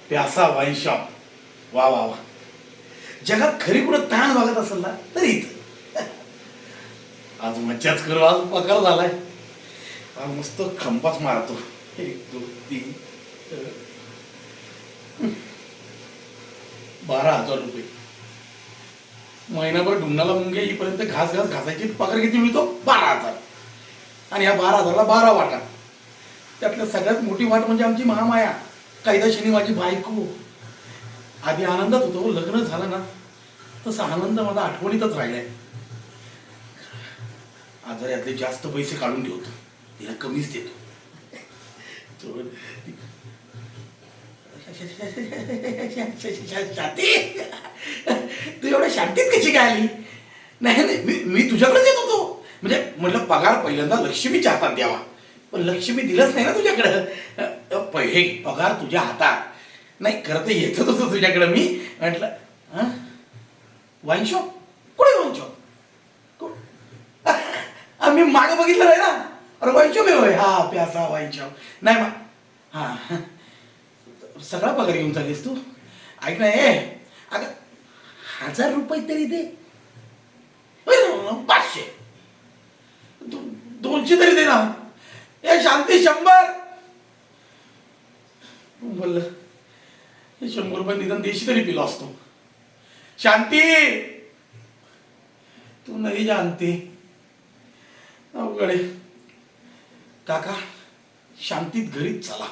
प्यासा wine shop. वा वा वा. जगात खरी कुठं ताण भागत असेल ना तर इथं. आज मज्जाच करू. आज पकार झालाय. आज मस्त खंपास मारतो. 1 2 3 12,000 रुपये. महिनाभर ढुंगणाला मुंगे येईपर्यंत घास घासायची. पगार किती मिळतो? 12,000. आणि ह्या 12,000ला 12 वाटा. त्यातल्या सगळ्यात मोठी वाट म्हणजे आमची महामाया, कायदाशिनी माझी बायको. आधी आनंदात होतो, लग्न झालं ना तसा आनंद माझा आठवणीतच राहिलाय. आजार यातले जास्त पैसे काढून ठेवतो, तिला कमीच देतो. शांती, तू एवढ्या शांतीत कशी काय आली? नाही नाही, मी तुझ्याकडे देत होतो. म्हणजे म्हटलं पगार पहिल्यांदा लक्ष्मीच्या हातात द्यावा, पण लक्ष्मी दिलंच नाही ना तुझ्याकडं. हे पगार तुझ्या हातात नाही. खरं तर येतच होतं तुझ्याकडं. मी म्हटलं वाईन शॉप कुठे? वाईन शॉप मी मागं बघितलं नाही ना. अरे वाईन शॉप आहे. हा प्यासा वाईन शॉप. नाही मग हा सगळा पगार घेऊन चाललीस तू? ऐक ना, अगं 1,000 रुपये तरी दे. 500 200 तरी दे ना. शांती 100 बोललं. 100 रुपये निदान देशी तरी पिलो असतो. शांती, तू नाही जानती. अवघड आहे. काका, शांतीत घरीच चला.